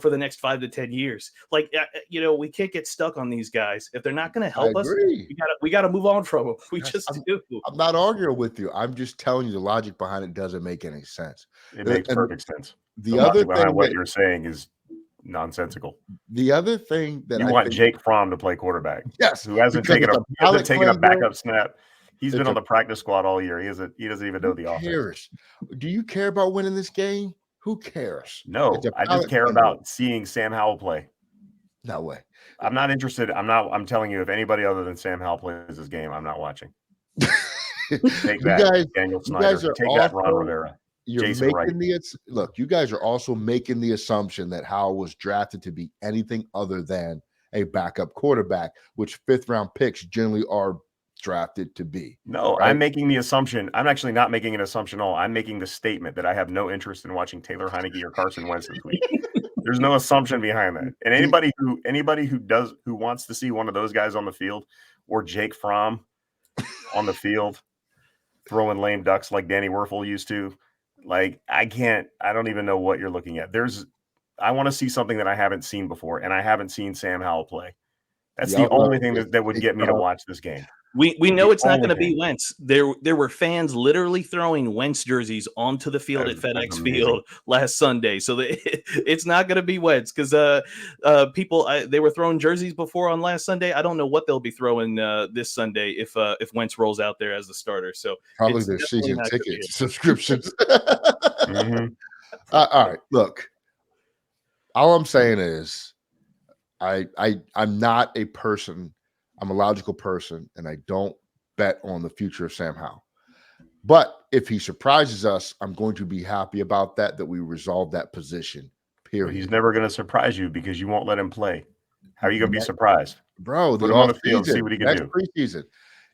for the next 5 to 10 years. Like, we can't get stuck on these guys. If they're not going to help us, we got to move on from them. We just do. I'm not arguing with you. I'm just telling you the logic behind it doesn't make any sense. It makes perfect sense. The other thing behind what you're saying is nonsensical. The other thing that you want Jake Fromm to play quarterback, yes, who hasn't taken a backup snap. He's been on the practice squad all year. He doesn't even know the offense. Do you care about winning this game? Who cares? No, I just care about seeing Sam Howell play. No way. I'm not interested. I'm telling you, if anybody other than Sam Howell plays this game, I'm not watching. Take that, Daniel Snyder. Take that, Ron Rivera. You're Jason making look, you guys are also making the assumption that Howell was drafted to be anything other than a backup quarterback, which 5th round picks generally are drafted to be. No, right? I'm making the assumption. I'm actually not making an assumption at all. I'm making the statement that I have no interest in watching Taylor Heineke or Carson Wentz this week. There's no assumption behind that. And anybody who wants to see one of those guys on the field, or Jake Fromm on the field throwing lame ducks like Danny Werfel used to, like, I don't even know what you're looking at. I want to see something that I haven't seen before, and I haven't seen Sam Howell play. That's the only thing that would get me to watch this game. We know it's not going to be Wentz. There were fans literally throwing Wentz jerseys onto the field at FedEx Field last Sunday. So it's not going to be Wentz because people they were throwing jerseys before on last Sunday. I don't know what they'll be throwing this Sunday if Wentz rolls out there as the starter. So probably their season ticket subscriptions. Mm-hmm. All right, look. All I'm saying is, I'm not a person. I'm a logical person, and I don't bet on the future of Sam Howell. But if he surprises us, I'm going to be happy about that we resolve that position, period. He's never going to surprise you because you won't let him play. How are you going to be surprised? Bro, put him on the field, see what he can do. Preseason.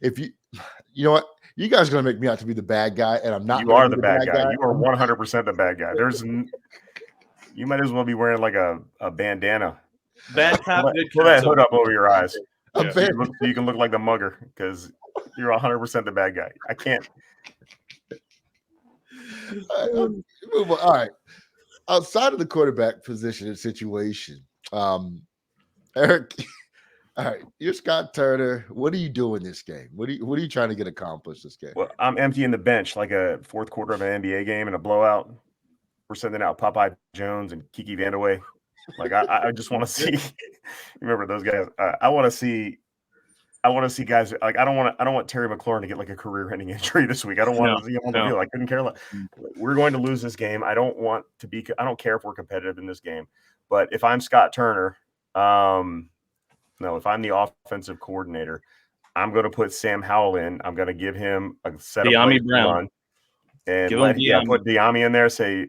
If you know what? You guys are going to make me out to be the bad guy, and I'm not. You are the bad guy. You are 100% the bad guy. You might as well be wearing like a bandana. Bad cop, good Pull that hood up over your eyes. Yeah. So you can look like the mugger because you're 100% the bad guy. I can't. Move on. All right. Outside of the quarterback position and situation, Eric, all right, you're Scott Turner. What are you doing this game? What are you trying to get accomplished this game? Well, I'm emptying the bench like a fourth quarter of an NBA game in a blowout. We're sending out Popeye Jones and Kiki Vandeweghe. Like I just want to see. Remember those guys? I want to see guys like I don't want Terry McLaurin to get like a career-ending injury this week. I don't want to see him on the field. I couldn't care less. We're going to lose this game. I don't care if we're competitive in this game. But if I'm Scott Turner, if I'm the offensive coordinator, I'm going to put Sam Howell in. I'm going to give him a set of plays to run. And put Diami in there. Say,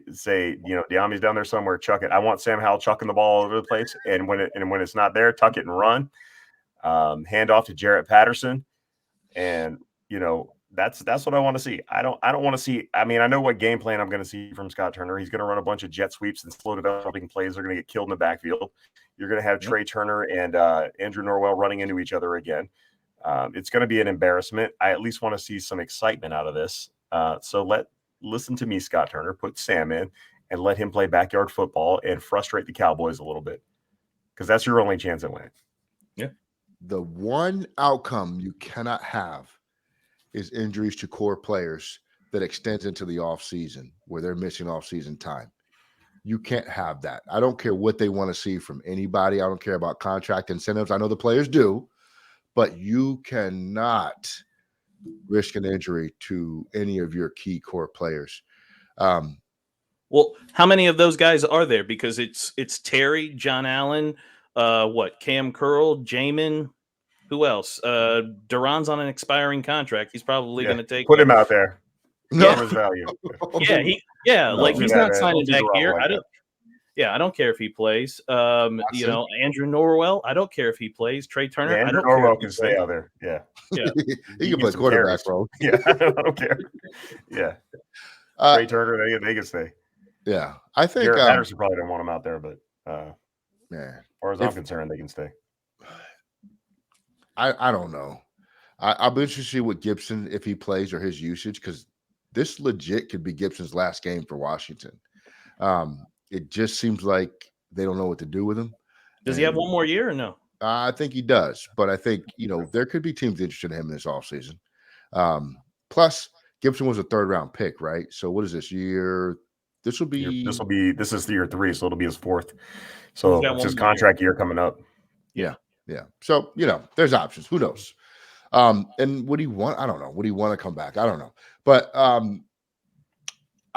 Diami's down there somewhere. Chuck it. I want Sam Howell chucking the ball all over the place. And when it's not there, tuck it and run. Hand off to Jarrett Patterson, and that's what I want to see. I don't want to see. I mean, I know what game plan I'm going to see from Scott Turner. He's going to run a bunch of jet sweeps and slow developing plays. They're going to get killed in the backfield. You're going to have Trey Turner and Andrew Norwell running into each other again. It's going to be an embarrassment. I at least want to see some excitement out of this. So listen to me, Scott Turner. Put Sam in and let him play backyard football and frustrate the Cowboys a little bit, because that's your only chance at winning. Yeah. The one outcome you cannot have is injuries to core players that extends into the offseason where they're missing offseason time. You can't have that. I don't care what they want to see from anybody. I don't care about contract incentives. I know the players do, but you cannot risk an injury to any of your key core players. Well, how many of those guys are there? Because it's Terry, John Allen, Cam Curl, Jamin, who else? Duran's on an expiring contract. He's probably going to take. Put him out there. No. His value. He's not signing back here. Like I don't care if he plays. Andrew Norwell, I don't care if he plays. Trey Turner, Andrew Norwell can stay out there. Yeah. He can play quarterback, bro. Yeah, I don't care. Yeah. Trey Turner, they can stay. Yeah, I think Garrett Patterson probably don't want him out there, but man, as far as I'm concerned, they can stay. I don't know. I'll be interested to see what Gibson, if he plays, or his usage, because this legit could be Gibson's last game for Washington. It just seems like they don't know what to do with him. Does he have one more year or no? I think he does, but I think there could be teams interested in him in this offseason. Plus, Gibson was a 3rd-round pick, right? So what is this year? This is year 3, so it'll be his 4th. So it's his contract year coming up. Yeah. So there's options. Who knows? And would he want? I don't know. Would he want to come back? I don't know. But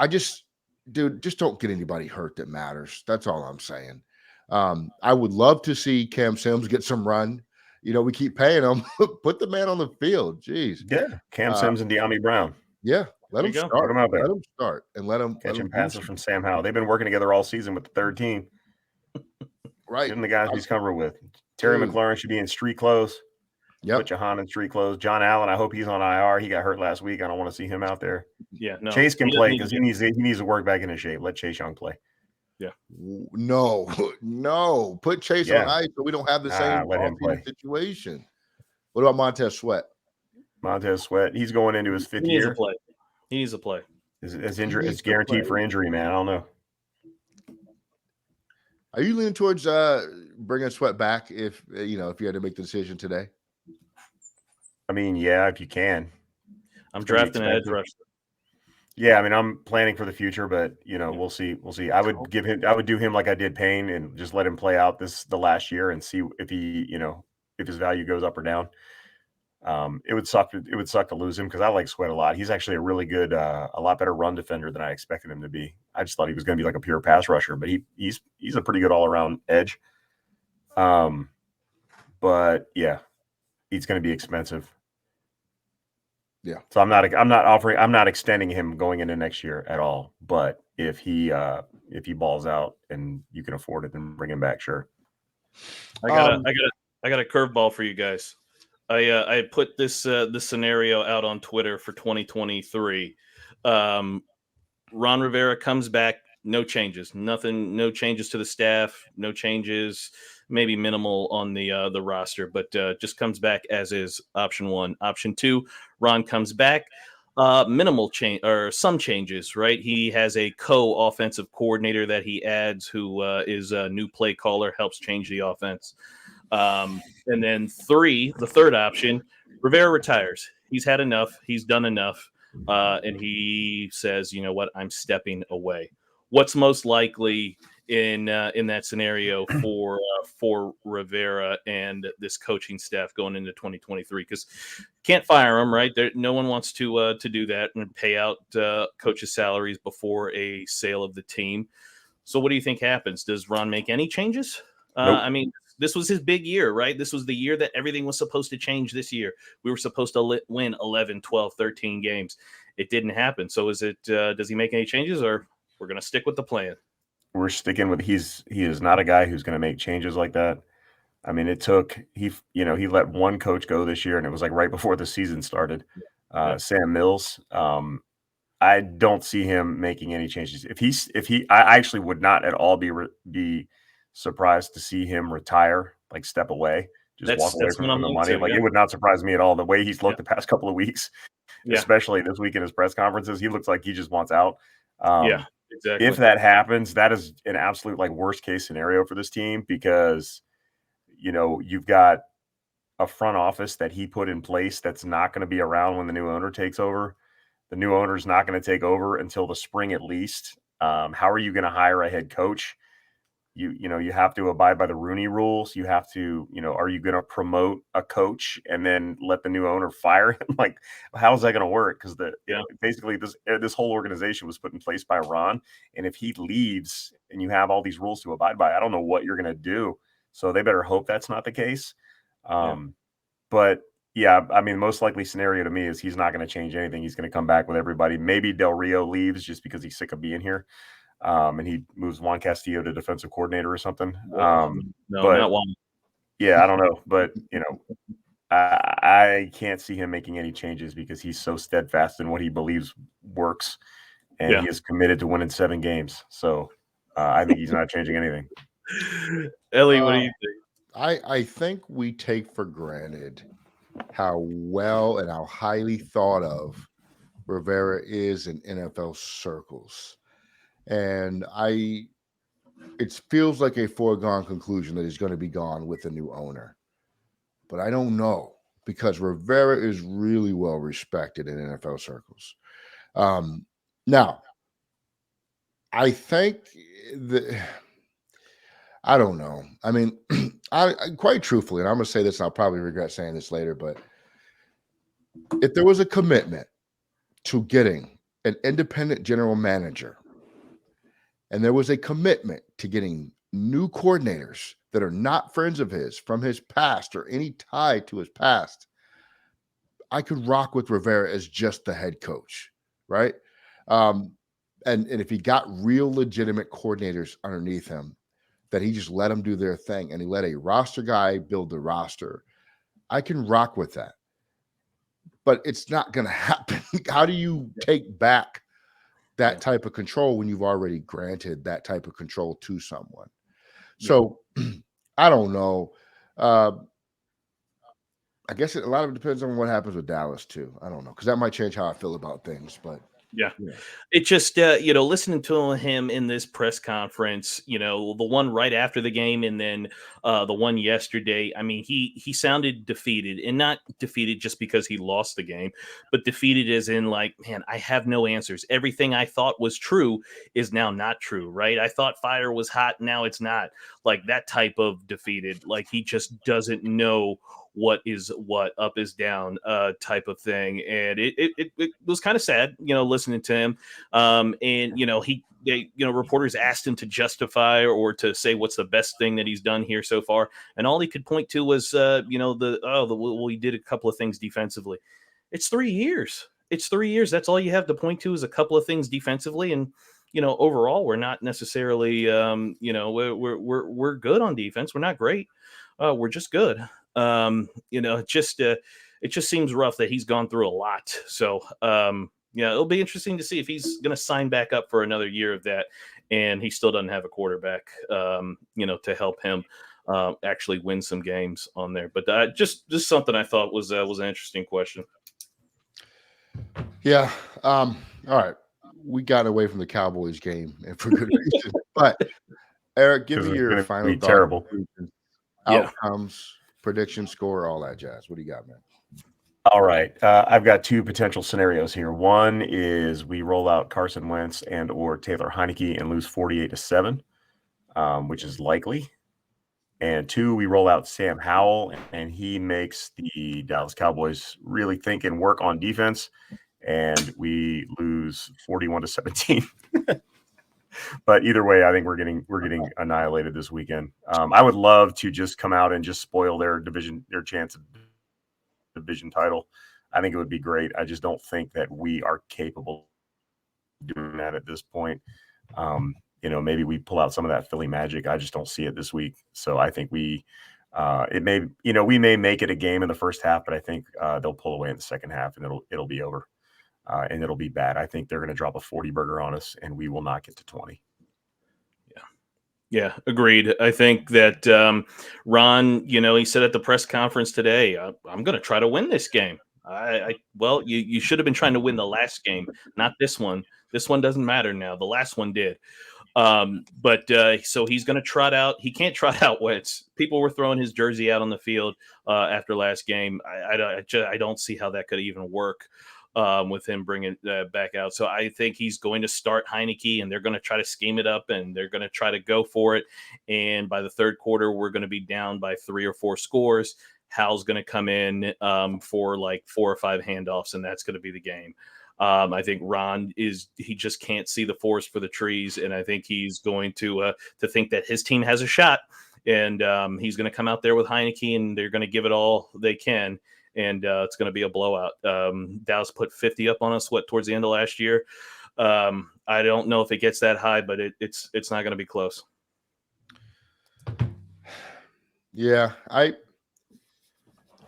just don't get anybody hurt that matters. That's all I'm saying. I would love to see Cam Sims get some run. We keep paying him. Put the man on the field. Jeez. Yeah. Cam Sims and De'Ami Brown. Yeah. Let him start. Put him out there. Let him start and let him catching passes from Sam Howell. They've been working together all season with the 3rd team. Right. Give him the guys he's coming with. Terry McLaurin should be in street clothes. Yep. Put Jahan in street clothes. John Allen, I hope he's on IR. He got hurt last week. I don't want to see him out there. Yeah, no. Chase can play because he needs to work back into shape. Let Chase Young play. Yeah. No. Put Chase on ice so we don't have the same situation. What about Montez Sweat? Montez Sweat, he's going into his 5th year. He needs to play. It's guaranteed for injury, man. I don't know. Are you leaning towards bringing Sweat back if you had to make the decision today? I mean, yeah, if you can. I'm drafting an edge rusher. Yeah, I mean, I'm planning for the future, but we'll see. I would do him like I did Payne and just let him play out the last year and see if he, if his value goes up or down. It would suck to lose him because I like Sweat a lot. He's actually a really good, a lot better run defender than I expected him to be. I just thought he was going to be like a pure pass rusher, but he's a pretty good all around edge. But yeah, he's going to be expensive. Yeah. So I'm not extending him going into next year at all. But if he balls out and you can afford it, then bring him back. Sure. I got a curveball for you guys. I put this scenario out on Twitter for 2023. Ron Rivera comes back, no changes, nothing, no changes to the staff, no changes, maybe minimal on the roster, but just comes back as is. Option 1. Option 2, Ron comes back, minimal change or some changes. Right, he has a co-offensive coordinator that he adds, who is a new play caller, helps change the offense. And then 3, the third option, Rivera retires. He's had enough. He's done enough. And he says, you know what, I'm stepping away. What's most likely in that scenario for Rivera and this coaching staff going into 2023? Because can't fire him, right? No one wants to do that and pay out coaches' salaries before a sale of the team. So what do you think happens? Does Ron make any changes? Nope. I mean, this was his big year, right? This was the year that everything was supposed to change this year. We were supposed to win 11, 12, 13 games. It didn't happen. So does he make any changes, or we're going to stick with the plan? We're sticking with he is not a guy who's going to make changes like that. I mean, he let one coach go this year, and it was like right before the season started. Sam Mills. I don't see him making any changes. I actually would not at all be surprised to see him retire, like step away, walk away from the money. It would not surprise me at all. The way he's looked the past couple of weeks, especially this week in his press conferences, he looks like he just wants out. Exactly. If that happens, that is an absolute worst case scenario for this team, because you've got a front office that he put in place that's not going to be around when the new owner takes over. The new owner is not going to take over until the spring at least. How are you going to hire a head coach? You have to abide by the Rooney rules. You have to, are you going to promote a coach and then let the new owner fire him? Like, how is that going to work? Because basically this whole organization was put in place by Ron, and if he leaves and you have all these rules to abide by, I don't know what you're going to do. So they better hope that's not the case. But yeah, I mean, the most likely scenario to me is he's not going to change anything. He's going to come back with everybody. Maybe Del Rio leaves just because he's sick of being here. And he moves Juan Castillo to defensive coordinator or something. No, but, not Juan. Yeah, I don't know. But, I can't see him making any changes because he's so steadfast in what he believes works. And he is committed to winning 7 games. So I think he's not changing anything. Ellie, what do you think? I think we take for granted how well and how highly thought of Rivera is in NFL circles. And it feels like a foregone conclusion that he's going to be gone with a new owner. But I don't know, because Rivera is really well respected in NFL circles. Now, I think I don't know. I mean, I quite truthfully, and I'm going to say this, and I'll probably regret saying this later, but if there was a commitment to getting an independent general manager, and there was a commitment to getting new coordinators that are not friends of his from his past or any tie to his past, I could rock with Rivera as just the head coach, right? And if he got real legitimate coordinators underneath him, that he just let them do their thing and he let a roster guy build the roster, I can rock with that. But it's not going to happen. How do you take back that type of control when you've already granted that type of control to someone? So I don't know. I guess a lot of it depends on what happens with Dallas too. I don't know, because that might change how I feel about things. But it just listening to him in this press conference, the one right after the game and then the one yesterday, I mean, he sounded defeated, and not defeated just because he lost the game, but defeated as in like, man, I have no answers. Everything I thought was true is now not true, right? I thought fire was hot, now it's not. Like that type of defeated, like he just doesn't know what is what, up is down type of thing. And it was kind of sad, listening to him. Reporters asked him to justify or to say what's the best thing that he's done here so far. And all he could point to was, he did a couple of things defensively. It's 3 years. It's 3 years. That's all you have to point to is a couple of things defensively. And, overall, we're not necessarily, we're good on defense. We're not great. We're just good. It just seems rough that he's gone through a lot. So, it'll be interesting to see if he's going to sign back up for another year of that. And he still doesn't have a quarterback, to help him actually win some games on there. But just something I thought was an interesting question. Yeah. All right. We got away from the Cowboys game, and for good reason. But Eric, give me your final thought. Terrible. Outcomes, prediction, score, all that jazz. What do you got, man? All right. I've got 2 potential scenarios here. One is we roll out Carson Wentz and or Taylor Heineke and lose 48-7, which is likely. And 2, we roll out Sam Howell and he makes the Dallas Cowboys really think and work on defense, and we lose 41-17. But either way, I think we're getting annihilated this weekend. I would love to just come out and just spoil their chance of division title. I think it would be great. I just don't think that we are capable of doing that at this point. Maybe we pull out some of that Philly magic. I just don't see it this week. So I think we may make it a game in the first half, but I think they'll pull away in the second half and it'll be over. And it'll be bad. I think they're going to drop a 40 burger on us, and we will not get to 20. Yeah, agreed. I think that Ron, he said at the press conference today, I'm going to try to win this game. You should have been trying to win the last game, not this one. This one doesn't matter now. The last one did. So he's going to trot out. He can't trot out Wentz. People were throwing his jersey out on the field after last game. I don't see how that could even work. with him bringing back out. So I think he's going to start Heineke, and they're going to try to scheme it up, and they're going to try to go for it. And by the third quarter, we're going to be down by 3 or 4 scores. Howell's going to come in for like 4 or 5 handoffs, and that's going to be the game. I think Ron he just can't see the forest for the trees, and I think he's going to think that his team has a shot, and he's going to come out there with Heineke, and they're going to give it all they can, and it's going to be a blowout. Dallas put 50 up on us towards the end of last year. I don't know if it gets that high, but it's not going to be close. Yeah,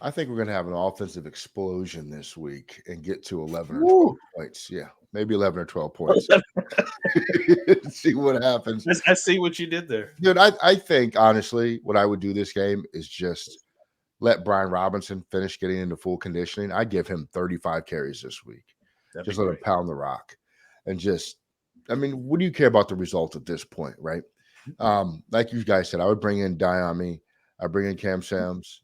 I think we're going to have an offensive explosion this week and get to 11 or 12 points. Yeah, maybe 11 or 12 points. See what happens. I see what you did there. Dude, I think, honestly, what I would do this game is just let Brian Robinson finish getting into full conditioning. I give him 35 carries this week. Just let him pound the rock. And just, I mean, what do you care about the result at this point, right? Like you guys said, I would bring in Diami. I bring in Cam Sams.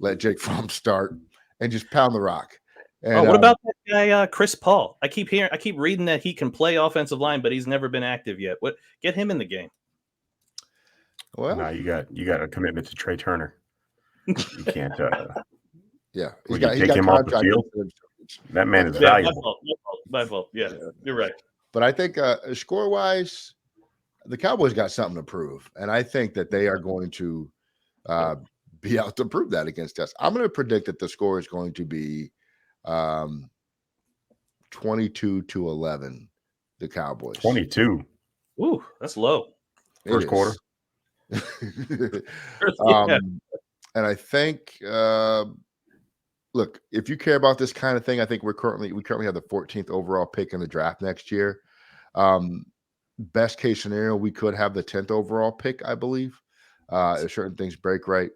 Let Jake Fromm start and just pound the rock. And, what about that guy, Chris Paul? I keep reading that he can play offensive line, but he's never been active yet. Get him in the game. Well, no, you got a commitment to Trey Turner. You can't. Yeah, he got him off the field. That man is valuable. My fault. Yeah, you're right. But I think score-wise, the Cowboys got something to prove, and I think that they are going to be out to prove that against us. I'm going to predict that the score is going to be 22-11. The Cowboys. 22. Ooh, that's low. First quarter. And I think, look, if you care about this kind of thing, I think we currently have the 14th overall pick in the draft next year. Best case scenario, we could have the 10th overall pick, I believe. If certain things break right.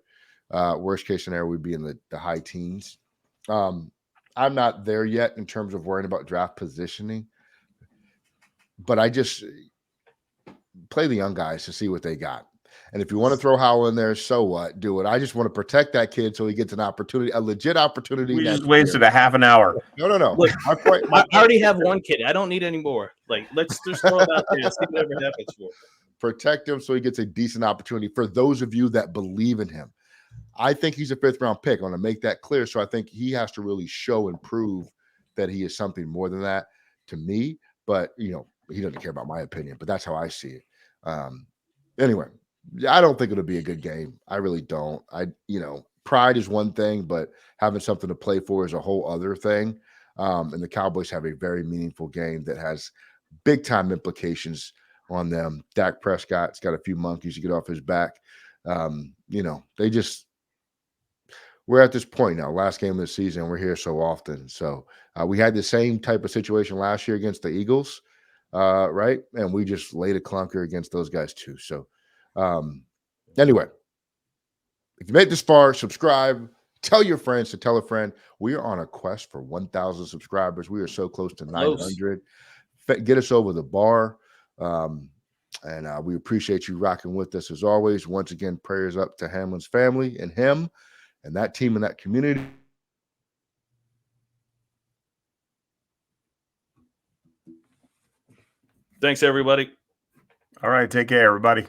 Worst case scenario, we'd be in the high teens. I'm not there yet in terms of worrying about draft positioning, but I just play the young guys to see what they got. And if you want to throw Howell in there, so what? Do it. I just want to protect that kid so he gets an opportunity, a legit opportunity. We just wasted a half an hour. No. Look, I already have one kid. I don't need any more. Like, let's just throw it out there and see whatever happens for him. Protect him so he gets a decent opportunity. For those of you that believe in him, I think he's a 5th round pick. I want to make that clear. So I think he has to really show and prove that he is something more than that to me. But, he doesn't care about my opinion, but that's how I see it. Anyway, I don't think it'll be a good game. I really don't. Pride is one thing, but having something to play for is a whole other thing. And the Cowboys have a very meaningful game that has big time implications on them. Dak Prescott's got a few monkeys to get off his back. We're at this point now, last game of the season. We're here so often. So we had the same type of situation last year against the Eagles, right? And we just laid a clunker against those guys too. So anyway, if you made this far, subscribe, tell your friends to tell a friend. We are on a quest for 1,000 subscribers. We are so close to 900. Get us over the bar. And we appreciate you rocking with us as always. Once again, prayers up to Hamlin's family and him and that team and that community. Thanks, everybody. All right. Take care, everybody.